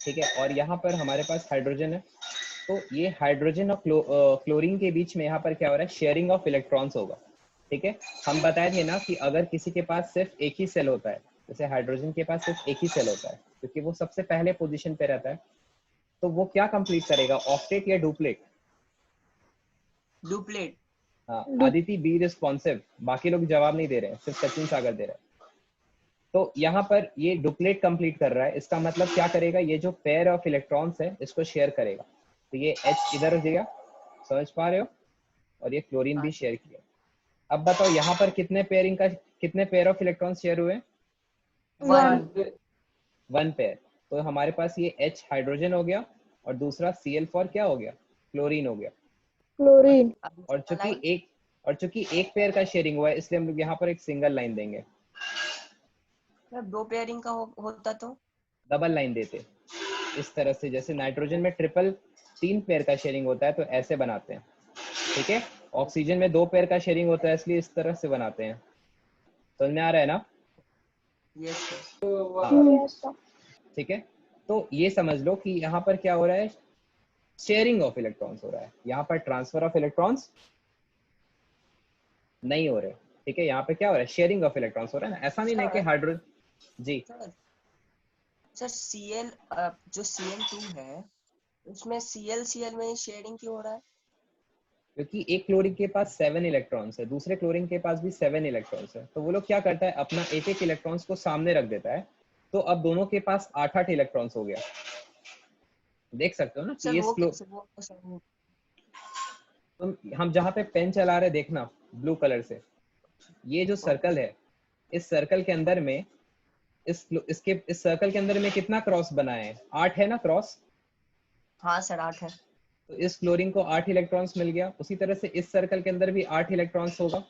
ठीक है, और यहाँ पर हमारे पास हाइड्रोजन है। तो ये हाइड्रोजन और क्लोरीन के बीच में यहाँ पर क्या हो रहा है, शेयरिंग ऑफ इलेक्ट्रॉन्स होगा। ठीक है, हम बताए थे ना कि अगर किसी के पास सिर्फ एक ही सेल होता है, जैसे हाइड्रोजन के पास सिर्फ एक ही सेल होता है क्योंकि वो सबसे पहले पोजीशन पे रहता है, तो वो क्या कंप्लीट करेगा, ऑक्टेट या डुप्लेट? डुप्लेट। हाँ, आदिति बी रिस्पॉन्सिव, बाकी लोग जवाब नहीं दे रहे हैं, सिर्फ सचिन सागर दे रहे हैं। तो यहाँ पर ये डुप्लेट कंप्लीट कर रहा है, इसका मतलब क्या करेगा, ये जो पेयर ऑफ इलेक्ट्रॉन्स है इसको शेयर करेगा। तो ये H इधर दिया, समझ पा रहे हो, और ये क्लोरीन भी शेयर किया। अब बताओ यहाँ पर कितने पेयर ऑफ इलेक्ट्रॉन्स शेयर हुए? 1 पेयर। तो हमारे पास ये H हाइड्रोजन हो गया और दूसरा Cl फॉर क्या हो गया, क्लोरीन हो गया। क्लोरीन। और चूंकि एक पेयर का शेयरिंग हुआ है इसलिए हम लोग यहाँ पर एक सिंगल लाइन देंगे। दो पेयरिंग का होता तो डबल लाइन देते इस तरह से, जैसे नाइट्रोजन में 3 पेयर का शेयरिंग होता है तो ऐसे बनाते हैं। ठीक है, ऑक्सीजन में 2 पेयर का शेयरिंग होता है इसलिए इस तरह से बनाते हैं। समझ में आ रहा है ना? यस। ठीक है, तो ये समझ लो कि यहाँ पर क्या हो रहा है, शेयरिंग ऑफ इलेक्ट्रॉन्स हो रहा है, यहाँ पर ट्रांसफर ऑफ इलेक्ट्रॉन्स नहीं हो रहे। ठीक है, यहाँ पे क्या हो रहा है, शेयरिंग ऑफ इलेक्ट्रॉन्स हो रहा है ना, ऐसा नहीं है कि हाइड्रोजन। जी सर Cl जो Cl2 है उसमें Cl में शेयरिंग क्यों हो रहा है? क्योंकि एक क्लोरीन के पास 7 इलेक्ट्रॉन्स है, दूसरे क्लोरीन के पास भी 7 इलेक्ट्रॉन्स है, तो वो लोग क्या करता है, अपना एक एक इलेक्ट्रॉन्स को सामने रख देता है। तो अब दोनों के पास 8-8 इलेक्ट्रॉन्स हो गया। देख सकते हो ना कि हम जहाँ पे पेन चला रहे देखना ब्लू कलर से, ये जो सर्कल है, इस सर्कल के अंदर में इस सर्कल के अंदर में कितना क्रॉस बना है, 8 है ना क्रॉस? हाँ सर 8 है। तो इस क्लोरीन को 8 इलेक्ट्रॉन्स मिल गया, उसी तरह से इस सर्कल के अंदर भी 8 इलेक्ट्रॉन्स होगा।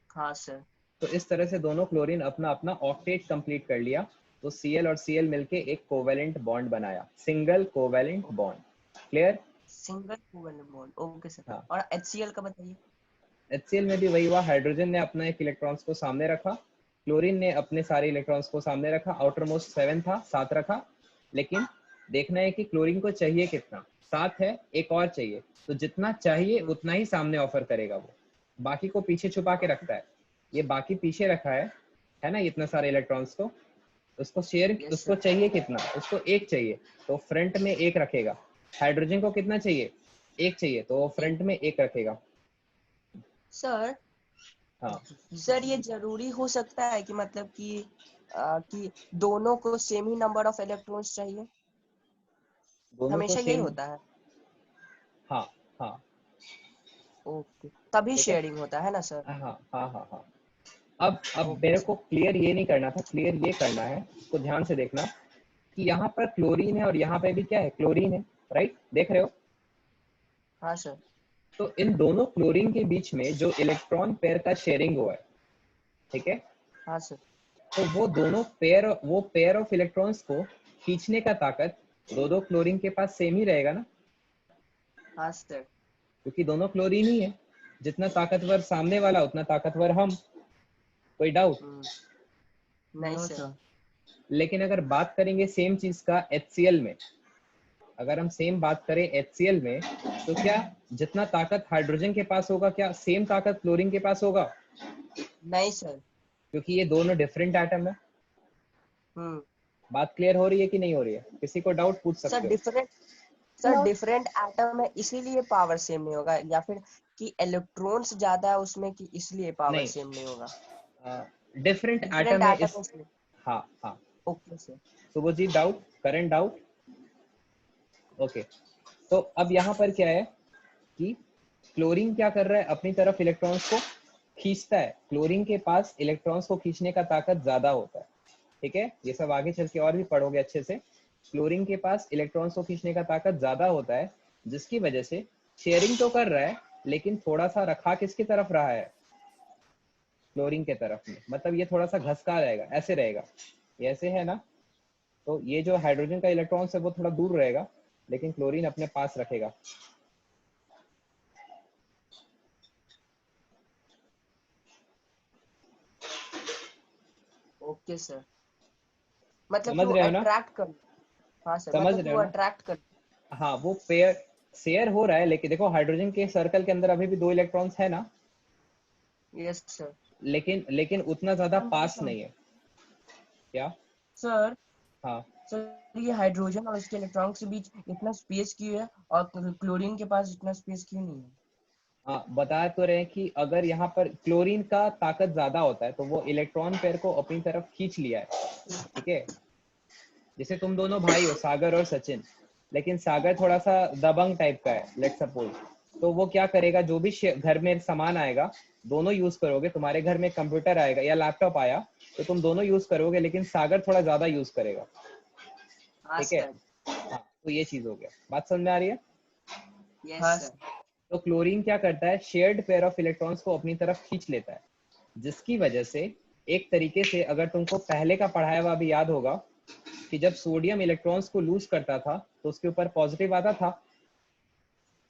हाँ सर। तो इस तरह से दोनों क्लोरीन अपना अपना ऑक्टेट कंप्लीट कर लिया। तो Cl और Cl मिलके एक कोवेलेंट बॉन्ड बनाया, single covalent bond. Clear? Single covalent bond, okay sir. हाँ। और HCl का बताइए। HCl में भी वही हुआ, हाइड्रोजन ने अपना एक इलेक्ट्रॉन्स को सामने रखा, क्लोरीन ने अपने सारे इलेक्ट्रॉन्स को सामने रखा, आउटर मोस्ट 7 था, 7 रखा। लेकिन देखना है कि क्लोरीन को चाहिए कितना, 7 है, एक और चाहिए, तो जितना चाहिए उतना ही सामने ऑफर करेगा वो, बाकी को पीछे छुपा के रखता है। ये बाकी पीछे रखा है ना, इतना सारे इलेक्ट्रॉन्स को, उसको उसको चाहिए कितना, उसको एक चाहिए, तो फ्रंट में एक रखेगा। हाइड्रोजन को कितना चाहिए, एक चाहिए, तो फ्रंट में एक रखेगा। सर हाँ सर ये जरूरी हो सकता है कि मतलब कि दोनों को same he number of electrons चाहिए, हमेशा यही होता है? हाँ हाँ ओके, तभी शेयरिंग होता है ना सर? हाँ हाँ हाँ हाँ। अब मेरे को क्लियर ये नहीं करना था, क्लियर ये करना है, तो ध्यान से देखना कि यहाँ पर क्लोरीन है और यहाँ पे भी क्या है, क्लोरीन है, राइट? देख रहे हो? हाँ सर। तो इन दोनों क्लोरीन के बीच में जो इलेक्ट्रॉन पेयर का शेयरिंग हुआ है, ठीक है, हाँ सर। तो वो पेयर ऑफ इलेक्ट्रॉन्स को खींचने का ताकत दो क्लोरीन के पास सेम ही रहेगा ना, हाँ सर। क्योंकि दोनों क्लोरीन ही है। जितना ताकतवर सामने वाला उतना ताकतवर हम। कोई डाउट? नहीं सर। लेकिन अगर बात करेंगे सेम चीज का HCl में, अगर हम सेम बात करें HCl में, तो क्या जितना ताकत हाइड्रोजन के पास होगा क्या सेम ताकत क्लोरीन के पास होगा? नहीं सर, क्योंकि ये दोनों डिफरेंट एटम है। बात क्लियर हो रही है कि नहीं हो रही है? किसी को डाउट पूछ सकते हो। सर डिफरेंट एटम है इसीलिए पावर सेम नहीं होगा, या फिर कि इलेक्ट्रॉन्स ज्यादा है उसमें कि इसलिए पावर सेम नहीं होगा? डिफरेंट एटम है इस। हाँ हाँ okay sir. Subhajit doubt, current doubt? Okay, तो अब यहाँ पर क्या है कि क्लोरीन क्या कर रहा है, अपनी तरफ इलेक्ट्रॉन्स को खींचता है। क्लोरीन के पास इलेक्ट्रॉन्स को खींचने का ताकत ज्यादा होता है। ठीक है, ये सब आगे चल के और भी पढ़ोगे अच्छे से। क्लोरीन के पास इलेक्ट्रॉन्स को खींचने का ताकत ज्यादा होता है, जिसकी वजह से शेयरिंग तो कर रहा है, लेकिन थोड़ा सा रखा किसकी तरफ रहा है, क्लोरीन के तरफ में। मतलब ये थोड़ा सा घसका रहेगा, ऐसे रहेगा, ये ऐसे है ना, तो ये जो हाइड्रोजन का इलेक्ट्रॉन्स है वो थोड़ा दूर रहेगा, लेकिन क्लोरीन अपने पास रखेगा। ओके सर, मतलब समझ वो रहे हो ना? अट्रैक्ट कर। हाँ सर, समझ मतलब रहे वो हो ना? अट्रैक्ट कर। हाँ, वो पेयर शेयर हो रहा है, लेकिन देखो हाइड्रोजन के सर्कल के अंदर अभी भी 2 इलेक्ट्रॉन्स है ना, यस सर। लेकिन लेकिन उतना ज्यादा पास नहीं है क्या? सर हाँ सर ये हाइड्रोजन और उसके इलेक्ट्रॉन के बीच इतना स्पेस क्यों है और क्लोरीन के पास इतना स्पेस क्यों नहीं है? हाँ, बता तो रहे हैं कि अगर यहाँ पर क्लोरीन का ताकत ज्यादा होता है तो वो इलेक्ट्रॉन पेयर को अपनी तरफ खींच लिया है, ठीक है? जैसे तुम दोनों भाई हो, सागर और सचिन, लेकिन सागर थोड़ा सा दबंग टाइप का है, लेट सपोज, तो वो क्या करेगा, जो भी घर में सामान आएगा दोनों यूज करोगे, तुम्हारे घर में कंप्यूटर आएगा या लैपटॉप आया तो तुम दोनों यूज करोगे, लेकिन सागर थोड़ा ज्यादा यूज करेगा, हाँ ठीक है? सर। हाँ, तो ये चीज हो गया, बात समझ में आ रही है? Yes sir. तो क्लोरीन क्या करता है, शेयर्ड पेयर ऑफ इलेक्ट्रॉन्स को अपनी तरफ खींच लेता है, जिसकी वजह से एक तरीके से, अगर तुमको पहले का पढ़ाया हुआ भी याद होगा कि जब सोडियम इलेक्ट्रॉन्स को लूज करता था तो उसके ऊपर पॉजिटिव आता था,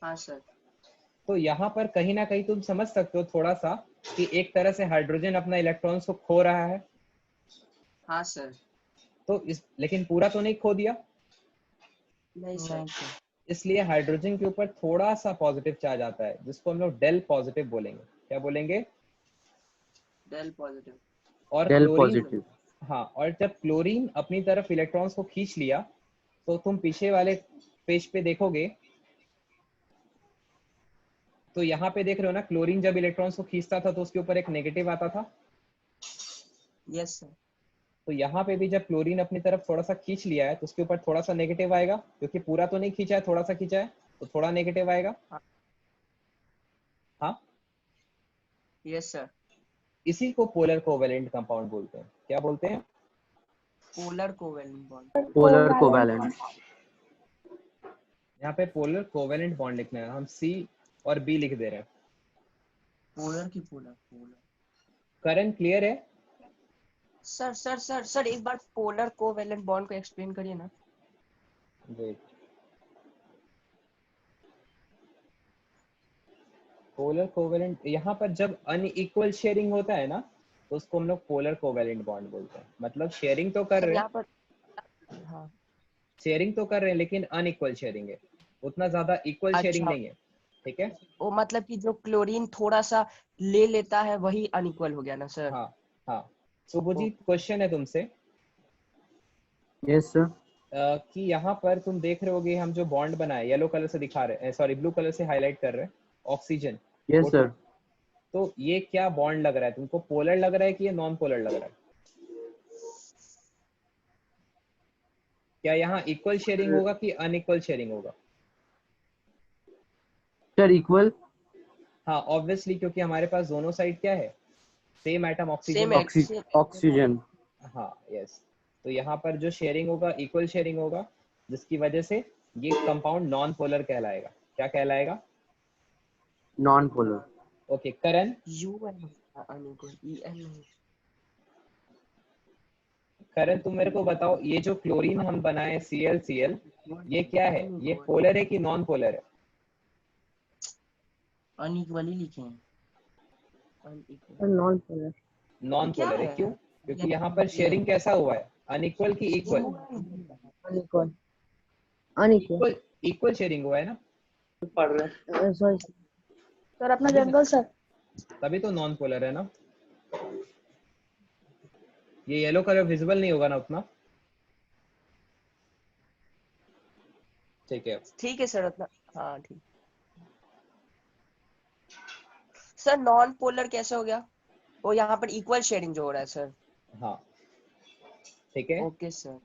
हाँ सर। तो यहाँ पर कहीं ना कहीं तुम समझ सकते हो थोड़ा सा कि एक तरह से हाइड्रोजन अपना इलेक्ट्रॉन्स को खो रहा है, हाँ सर। तो इस लेकिन पूरा तो नहीं खो दिया, नहीं सर। इसलिए हाइड्रोजन के ऊपर थोड़ा सा पॉजिटिव चार्ज आता है, जिसको हम लोग डेल पॉजिटिव बोलेंगे। क्या बोलेंगे? Del positive. और डेल क्लोरीन, पॉजिटिव। हाँ, और जब क्लोरीन अपनी तरफ इलेक्ट्रॉन्स को खींच लिया तो तुम पीछे वाले पेज पे देखोगे तो यहाँ पे देख रहे हो ना, क्लोरीन जब इलेक्ट्रॉन्स को खींचता था तो उसके ऊपर एक नेगेटिव आता था, यस सर। तो यहाँ पे भी जब क्लोरीन अपनी तरफ थोड़ा सा खींच लिया है तो उसके ऊपर थोड़ा सा नेगेटिव आएगा, क्योंकि पूरा तो नहीं खींचा है, थोड़ा सा खींचा है, तो थोड़ा नेगेटिव आएगा। हाँ, यस सर। इसी को पोलर कोवेलेंट कंपाउंड बोलते हैं। क्या बोलते हैं? Polar covalent bond. Polar covalent. यहाँ पे पोलर कोवेलेंट बॉन्ड लिखना है, हम सी और बी लिख दे रहे हैं। पोलर की पोलर। करण क्लियर है? सर सर सर सर एक बार पोलर कोवेलेंट बॉन्ड को एक्सप्लेन करिए ना। वेट, पोलर कोवेलेंट, यहाँ पर जब अनइक्वल शेयरिंग होता है ना तो उसको हम लोग पोलर कोवेलेंट बॉन्ड बोलते हैं। मतलब शेयरिंग तो कर सर रहे हैं, यहाँ पर हाँ। शेयरिंग तो कर रहे हैं, लेकिन अनइक्वल शेयरिंग है, उतना ज्यादा इक्वल शेयरिंग अच्छा, नहीं है, ठीक है? वो मतलब कि जो क्लोरीन थोड़ा सा ले लेता है वही अनइक्वल हो गया ना सर? हाँ हाँ। शुभजीत, क्वेश्चन है तुमसे यस सर। कि यहाँ पर तुम देख रहे होगे हम जो बॉन्ड बनाए, येलो कलर से दिखा रहे हैं, सॉरी ब्लू कलर से हाईलाइट कर रहे हैं, ऑक्सीजन यस O2, सर। तो ये क्या बॉन्ड लग रहा है तुमको? पोलर लग रहा है कि ये नॉन पोलर लग रहा है? क्या यहाँ इक्वल शेयरिंग होगा कि अनइक्वल शेयरिंग होगा? Sir equal. हाँ, ऑब्वियसली, क्योंकि हमारे पास दोनों साइड क्या है, सेम एटम ऑक्सीजन सेम है। ऑक्सीजन। हाँ, यस, तो यहाँ पर जो शेयरिंग होगा इक्वल शेयरिंग होगा, जिसकी वजह से ये कंपाउंड नॉन पोलर कहलाएगा। क्या कहलाएगा? Non polar. ओके, करण, UN अनइक्वल EN नहीं। करण तुम मेरे को बताओ, ये जो क्लोरीन हम बनाए ClCl, ये क्या है, ये पोलर है कि नॉन पोलर है? अनइक्वल ही लिखे हैं। Unequal non polar. नॉन क्या पोलर है, है? क्यों? क्योंकि यहाँ पर शेयरिंग कैसा हुआ है, अनइक्वल की equal? Unequal. Unequal. Equal, equal sharing हुआ है ना, सॉरी सर, अपना जंगल सर। तभी तो नॉन पोलर है ना। ये येलो कलर विजिबल नहीं होगा ना उतना, ठीक है? ठीक है सर उतना। हाँ ठीक। सर नॉन पोलर कैसे हो गया? वो यहाँ पर इक्वल शेयरिंग जो हो रहा है सर। हाँ, ठीक है। Okay sir.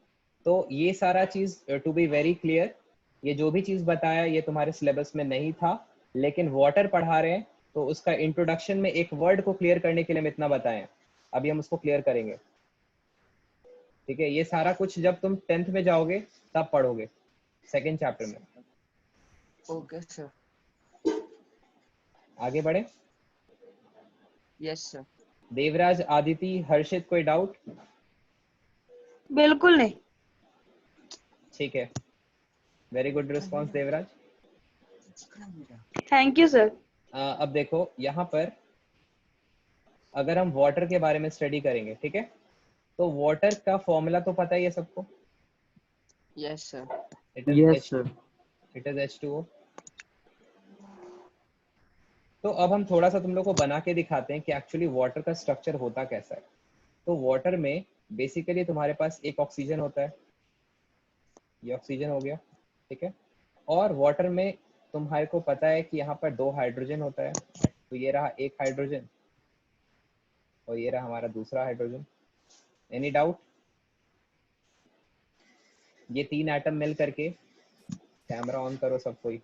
तो ये सारा चीज, टू बी वेरी क्लियर, ये जो भी चीज बताया ये तुम्हारे सिलेबस में नहीं था, लेकिन वाटर पढ़ा रहे हैं तो उसका इंट्रोडक्शन में एक वर्ड को क्लियर करने के लिए हम इतना बताएं, अभी हम उसको क्लियर करेंगे, ठीक है? ये सारा कुछ जब तुम 10th में जाओगे तब पढ़ोगे, सेकेंड चैप्टर में। Okay sir. आगे बढ़े। Yes sir. देवराज, आदिति, हर्षित, कोई डाउट? बिल्कुल नहीं। ठीक है, very good response Devraj. Thank you sir. अब देखो यहाँ पर अगर हम वाटर के बारे में स्टडी करेंगे, ठीक है, तो वाटर का फॉर्मूला तो पता ही है सबको, Yes, sir. It is Yes, H, sir. it is H2O. तो अब हम थोड़ा सा तुम लोग को बना के दिखाते हैं कि एक्चुअली वाटर का स्ट्रक्चर होता कैसा है। तो वाटर में बेसिकली तुम्हारे पास एक ऑक्सीजन होता है, ये ऑक्सीजन हो गया, ठीक है। और वाटर में तुम्हारे को पता है कि यहाँ पर 2 हाइड्रोजन होता है, तो ये रहा एक हाइड्रोजन और ये रहा हमारा दूसरा हाइड्रोजन। Any doubt? ये 3 एटम मिल करके, कैमरा ऑन करो सब कोई।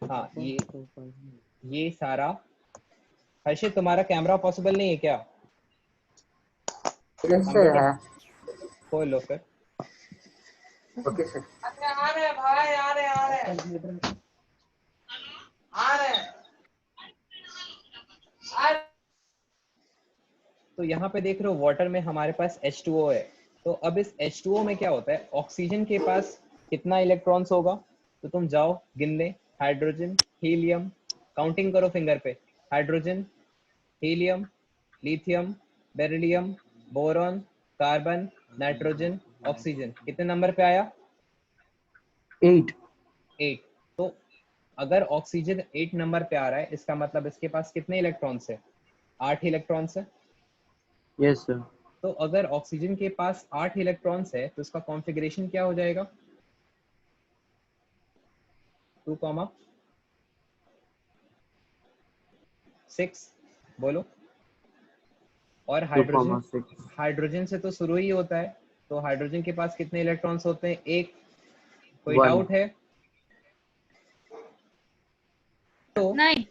हाँ, ये सारा, हर्षित तुम्हारा कैमरा पॉसिबल नहीं है क्या? Yes, sir. खोल लो फिर। Okay, sir. आ रहे भाई, आ रहे। तो यहाँ पे देख रहे हो वाटर में हमारे पास H2O है। तो अब इस H2O में क्या होता है, ऑक्सीजन के पास कितना इलेक्ट्रॉन्स होगा? तो तुम जाओ गिन ले, हाइड्रोजन, हीलियम, काउंटिंग करो फिंगर पे, hydrogen, helium, lithium, beryllium, boron, carbon, nitrogen, oxygen. कितने नंबर पे आया? 8. 8। तो अगर ऑक्सीजन 8 नंबर पे आ रहा है, इसका मतलब इसके पास कितने इलेक्ट्रॉन्स है? 8 इलेक्ट्रॉन्स है। Yes, sir. तो अगर ऑक्सीजन के पास 8 इलेक्ट्रॉन्स है तो इसका कॉन्फ़िगरेशन क्या हो जाएगा? 2,6 बोलो। और 2,6. हाइड्रोजन से तो शुरू ही होता है, तो हाइड्रोजन के पास कितने इलेक्ट्रॉन्स होते हैं? 1। कोई 1. डाउट है? तो नहीं।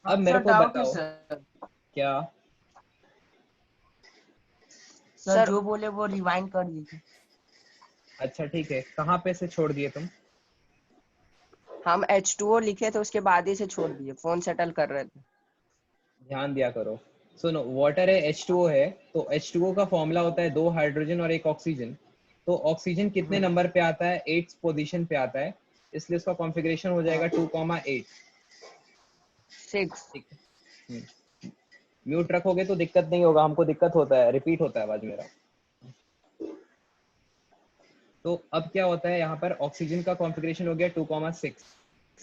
अब मेरे को डाउट है बताओ सर। क्या? सर जो बोले वो रिवाइंड कर दीजिए। अच्छा ठीक है, कहाँ पे से छोड़ दिए तुम? हम H2O लिखे थे, उसके बाद ही से छोड़ दिए, फोन सेटल कर रहे थे। ध्यान दिया करो। सुनो, वाटर है, H2O है, तो H2O का फॉर्मूला होता है 2 हाइड्रोजन और 1 ऑक्सीजन। तो ऑक्सीजन कितने नंबर पे आता है? 8th पोजीशन पे आता है, इसलिए उसका कॉन्फ़िगरेशन हो जाएगा 2,8। 6। ठीक है। म्यूट रखोगे तो दिक्कत नहीं होगा, हमको दिक्कत होता है, रिपीट होता है आवाज मेरा। तो अब क्या होता है, यहाँ पर ऑक्सीजन का कॉन्फ़िगरेशन हो गया 2,6।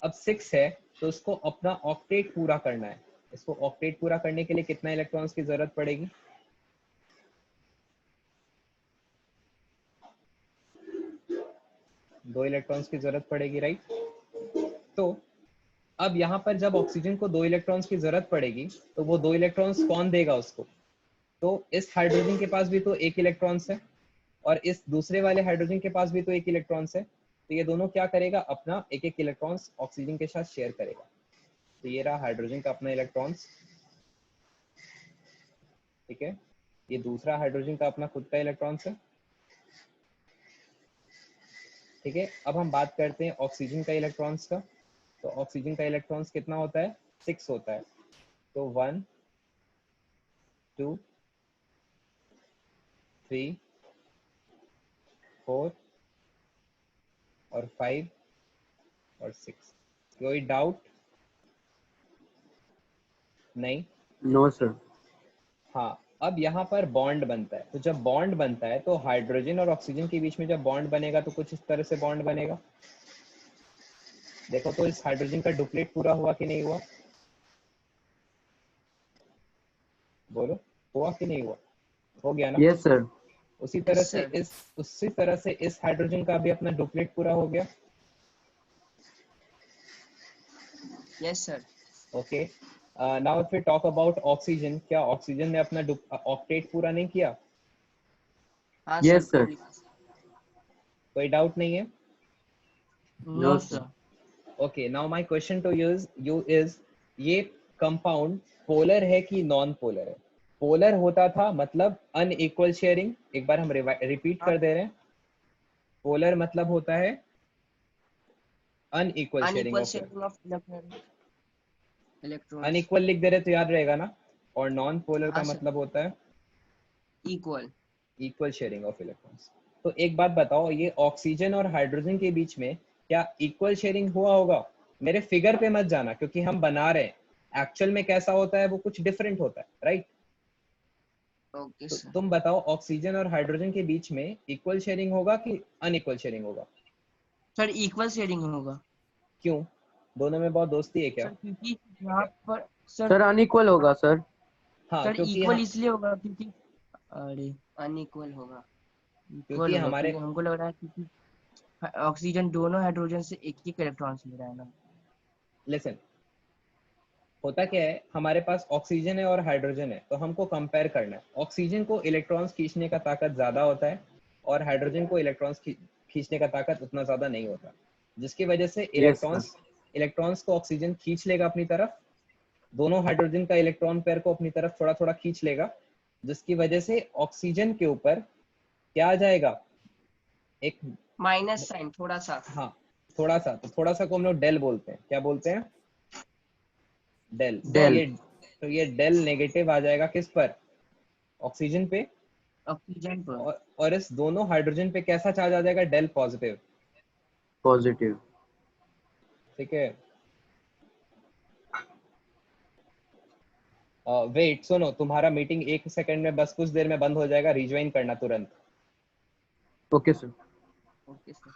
अब 6 है तो इसको अपना ऑक्टेट पूरा करना है। इसको ऑक्टेट पूरा करने के लिए कितना इलेक्ट्रॉन्स की जरूरत पड़ेगी? 2 इलेक्ट्रॉन्स की जरूरत पड़ेगी, राइट? तो अब यहाँ पर जब ऑक्सीजन को 2 इलेक्ट्रॉन्स की जरूरत पड़ेगी, तो वो 2 इलेक्ट्रॉन्स कौन देगा उसको? तो इस हाइड्रोजन के पास भी तो 1 इलेक्ट्रॉन्स है और इस दूसरे वाले हाइड्रोजन के पास भी तो 1 इलेक्ट्रॉन्स है, तो ये दोनों क्या करेगा, अपना 1-1 इलेक्ट्रॉन्स ऑक्सीजन के साथ शेयर करेगा। तो ये रहा हाइड्रोजन का अपना इलेक्ट्रॉन्स, ठीक है। ये दूसरा हाइड्रोजन का अपना खुद का इलेक्ट्रॉन्स है, ठीक है। अब हम बात करते हैं ऑक्सीजन का इलेक्ट्रॉन्स का। तो ऑक्सीजन का इलेक्ट्रॉन्स कितना होता है? 6 होता है। तो 1 2 3 4 और 5 और 6। कोई डाउट? नहीं? No, sir. हाँ, अब यहाँ पर बॉन्ड बनता है। तो जब बॉन्ड बनता है तो हाइड्रोजन और ऑक्सीजन के बीच में जब बॉन्ड बनेगा तो कुछ इस तरह से बॉन्ड बनेगा। देखो तो इस हाइड्रोजन का डुप्लेट पूरा हुआ कि नहीं हुआ? बोलो, हुआ कि नहीं हुआ? हो गया ना? Yes, sir. उसी तरह Yes, sir. से इस हाइड्रोजन का भी अपना डुप्लेट पूरा हो गया। Yes, sir. Okay, now if we talk about oxygen, क्या ऑक्सीजन ने अपना ऑक्टेट पूरा नहीं किया? हाँ Yes, सर। sir. कोई डाउट नहीं है? No sir. Okay, now my question to you is ये कंपाउंड पोलर है कि नॉन पोलर है? पोलर होता था मतलब अनइक्वल शेयरिंग। एक बार हम रिपीट कर दे रहे हैं, पोलर मतलब होता है unequal sharing unequal of, sharing of electrons. Unequal लिख दे रहे तो याद रहेगा ना। और नॉन पोलर का हाँ सर। मतलब होता है equal. Equal sharing of electrons. तो एक बात बताओ, ये ऑक्सीजन और हाइड्रोजन के बीच में क्या इक्वल शेयरिंग हुआ होगा? मेरे फिगर पे मत जाना क्योंकि हम बना रहे हैं, एक्चुअल में कैसा होता है वो कुछ डिफरेंट होता है, राइट? ओके तो सर। तुम बताओ ऑक्सीजन और हाइड्रोजन के बीच में इक्वल शेयरिंग होगा कि अनइक्वल शेयरिंग होगा? सर इक्वल शेयरिंग होगा। क्यों? दोनों में बहुत दोस्ती है क्या? सर क्योंकि यहाँ पर सर सर अनइक्वल होगा सर। हाँ, सर क्योंकि इक्वल इसलिए होगा क्योंकि अरे अनइक्वल होगा। इक्वल क्योंकि होगा हमारे क्योंकि हमको लग रहा है क्योंकि ऑक्सीजन दोनों हाइड्रोजन से एक ही इलेक्ट्रॉन ले रहा है ना। लिसन, होता क्या है, हमारे पास ऑक्सीजन है और हाइड्रोजन है, तो हमको कंपेयर करना है। ऑक्सीजन को इलेक्ट्रॉन्स खींचने का ताकत ज्यादा होता है और हाइड्रोजन को इलेक्ट्रॉन्स खींचने का ताकत उतना ज्यादा नहीं होता, जिसकी वजह से यस सर। इलेक्ट्रॉन्स को ऑक्सीजन खींच लेगा अपनी तरफ, दोनों हाइड्रोजन का इलेक्ट्रॉन पेयर को अपनी तरफ थोड़ा थोड़ा खींच लेगा, जिसकी वजह से ऑक्सीजन के ऊपर क्या आ जाएगा, एक, माइनस साइन थोड़ा सा। हाँ थोड़ा सा, तो थोड़ा सा को हम लोग डेल बोलते हैं। क्या बोलते हैं? डेल। डेल। तो ये डेल नेगेटिव आ जाएगा किस पर? ऑक्सीजन पे। ऑक्सीजन पर। और इस दोनों हाइड्रोजन पे कैसा चार्ज आ जाएगा? Del positive. पॉजिटिव। ठीक है। वेट, सुनो, तुम्हारा मीटिंग 1 सेकंड में, बस कुछ देर में बंद हो जाएगा, रिज्वाइन करना तुरंत। Okay sir. Okay sir.